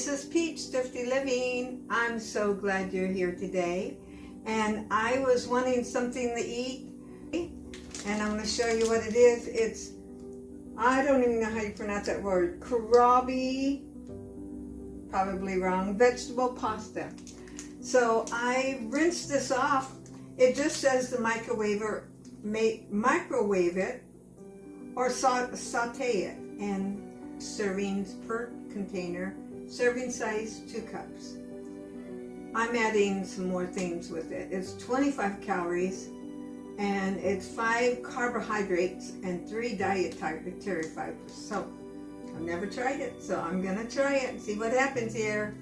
Mrs. Peach, Thrifty Living. I'm so glad you're here today. And I was wanting something to eat, and I'm going to show you what it is. It's, I don't even know how you pronounce that word, kohlrabi, probably wrong, vegetable pasta. So I rinsed this off. It just says to microwave it or saute it in servings per container, serving size 2 cups. I'm adding some more things with it. It's 25 calories and it's 5 carbohydrates and 3 dietary fibers. So I've never tried it, so I'm gonna try it and see what happens here.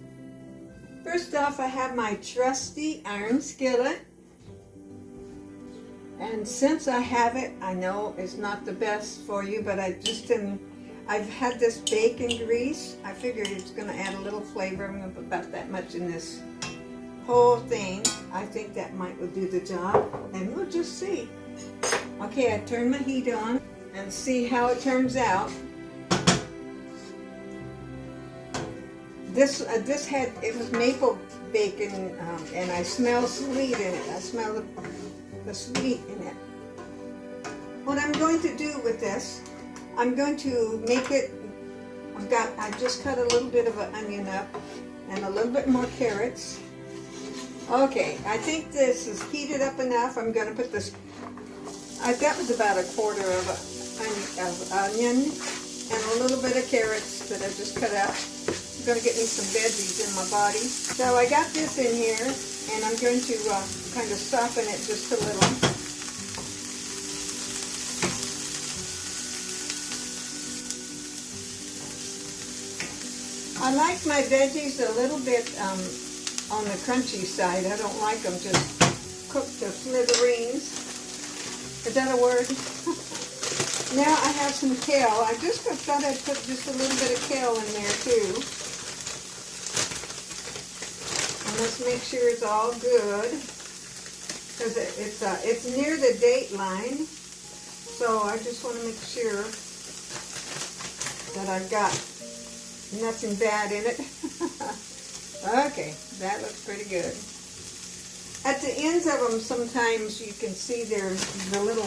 First off, I have my trusty iron skillet. And since I have it, I know it's not the best for you, but I've had this bacon grease. I figured it's gonna add a little flavor. I'm gonna put about that much in this whole thing. I think that might do the job, and we'll just see. Okay, I turned my heat on and see how it turns out. It was maple bacon, and I smell sweet in it. I smell the sweet in it. What I'm going to do with this, I'm going to make it. I just cut a little bit of an onion up and a little bit more carrots. Okay, I think this is heated up enough. I'm going to put this. That was about a quarter of onion and a little bit of carrots that I just cut up. I'm going to get me some veggies in my body. So I got this in here, and I'm going to kind of soften it just a little. I like my veggies a little bit on the crunchy side. I don't like them just cooked to smithereens. Is that a word? Now I have some kale. I just thought I'd put just a little bit of kale in there too. And let's make sure it's all good, because it's near the date line. So I just want to make sure that I've got nothing bad in it. Okay, that looks pretty good. At the ends of them, sometimes you can see there's the little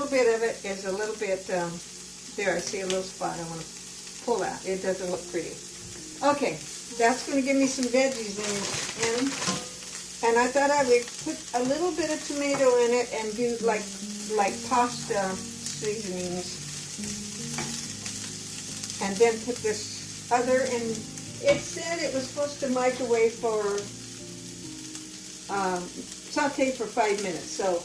bit of it is a little bit, there I see a little spot I want to pull out. It doesn't look pretty. Okay, that's going to give me some veggies in. And I thought I would put a little bit of tomato in it and do like pasta seasonings. And then put this other in. It said it was supposed to microwave for, saute for 5 minutes. So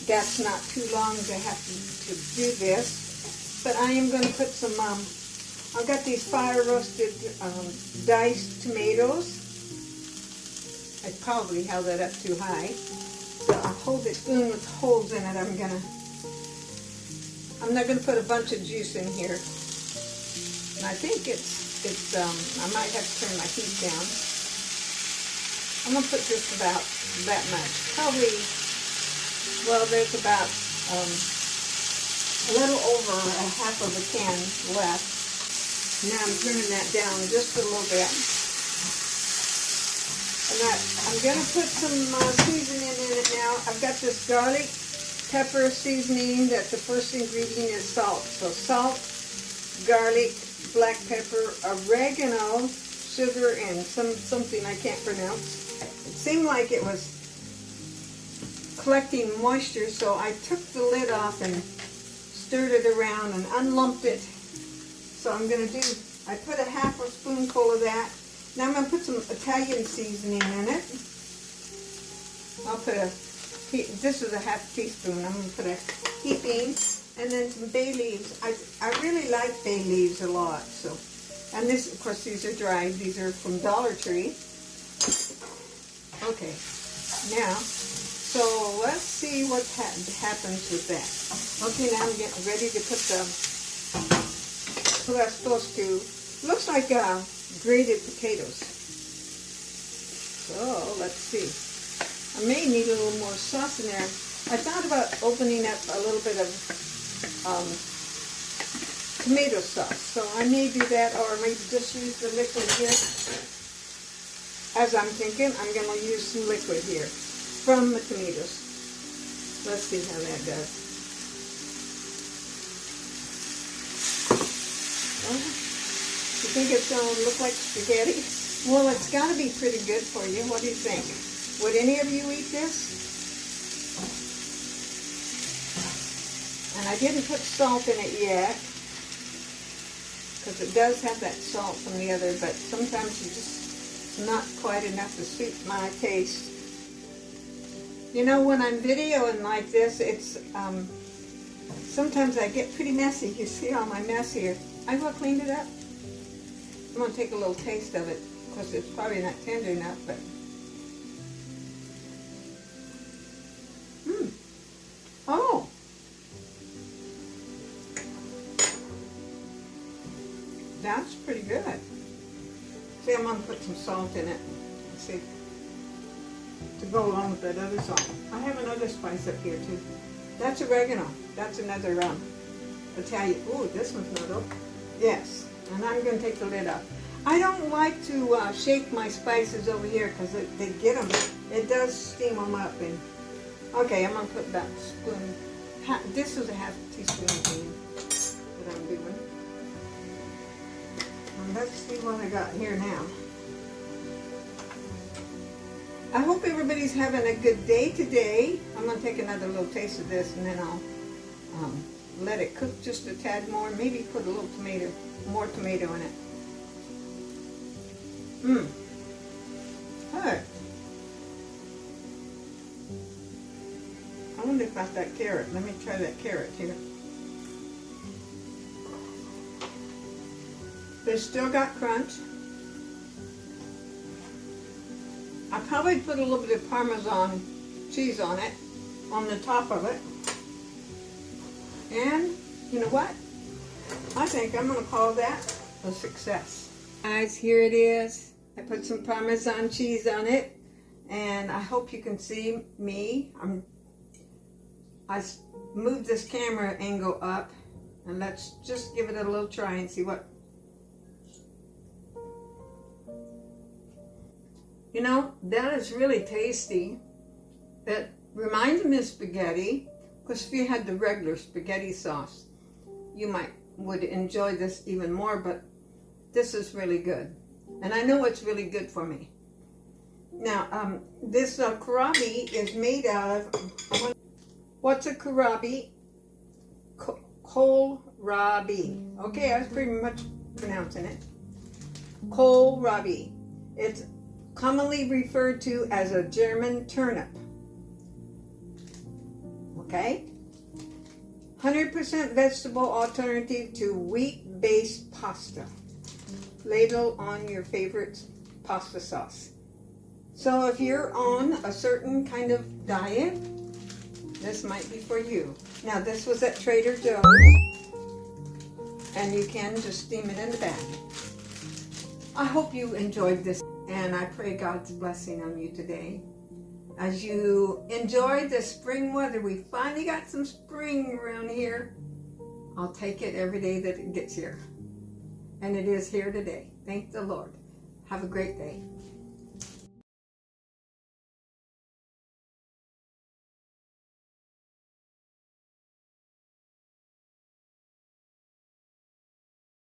that's not too long to have to do this. But I am going to put some, I've got these fire roasted diced tomatoes. I probably held that up too high. So I'll hold the spoon with holes in it. I'm not going to put a bunch of juice in here. And I think I might have to turn my heat down. I'm going to put just about that much. Probably, well, there's about a little over a half of a can left. Now I'm turning that down just a little bit. And I'm going to put some seasoning in it now. I've got this garlic pepper seasoning that the first ingredient is salt. So salt, garlic, black pepper, oregano, sugar, and something I can't pronounce. It seemed like it was collecting moisture, so I took the lid off and stirred it around and unlumped it. So I'm going to do, I put a half a spoonful of that. Now I'm going to put some Italian seasoning in it. I'll put this is a half teaspoon. I'm going to put a heaping, and then some bay leaves. I really like bay leaves a lot. So, and this, of course, these are dried. These are from Dollar Tree. Okay, now, so let's see what happens with that. Okay, now I'm getting ready to put what I'm supposed to. Looks like grated potatoes. So let's see. I may need a little more sauce in there. I thought about opening up a little bit of tomato sauce. So I may do that, or maybe just use the liquid here. As I'm thinking, I'm going to use some liquid here from the tomatoes. Let's see how that does. Oh, you think it's going to look like spaghetti? Well, it's got to be pretty good for you. What do you think? Would any of you eat this? And I didn't put salt in it yet, because it does have that salt from the other, but sometimes it's just not quite enough to suit my taste. You know, when I'm videoing like this, it's, sometimes I get pretty messy. You see all my mess here. I will clean it up. I'm going to take a little taste of it, because it's probably not tender enough, but. Oh. That's pretty good. See, I'm going to put some salt in it. See, to go along with that other salt. I have another spice up here too. That's oregano. That's another Italian. Ooh, this one's not open. Yes, and I'm going to take the lid off. I don't like to shake my spices over here because they get them. It does steam them up. And okay, I'm going to put about a spoon. This is a half teaspoon that I'm doing. And let's see what I got here now. I hope everybody's having a good day today. I'm going to take another little taste of this, and then I'll let it cook just a tad more. Maybe put a little more tomato in it. Good. I wonder about that carrot. Let me try that carrot here. It's still got crunch. I probably put a little bit of Parmesan cheese on it, on the top of it. And you know what? I think I'm going to call that a success. Guys, here it is. I put some Parmesan cheese on it, and I hope you can see me. I moved this camera angle up, and let's just give it a little try and see what. You know, that is really tasty. It reminds me of spaghetti, because if you had the regular spaghetti sauce, you would enjoy this even more, but this is really good. And I know it's really good for me. Now, this kohlrabi is made out of, what's a kohlrabi? Kohlrabi. Okay, I was pretty much pronouncing it. Kohlrabi. It's commonly referred to as a German turnip. Okay? 100% vegetable alternative to wheat-based pasta. Ladle on your favorite pasta sauce. So if you're on a certain kind of diet, this might be for you. Now, this was at Trader Joe's, and you can just steam it in the bag. I hope you enjoyed this, and I pray God's blessing on you today. As you enjoy the spring weather, we finally got some spring around here. I'll take it every day that it gets here. And it is here today. Thank the Lord. Have a great day.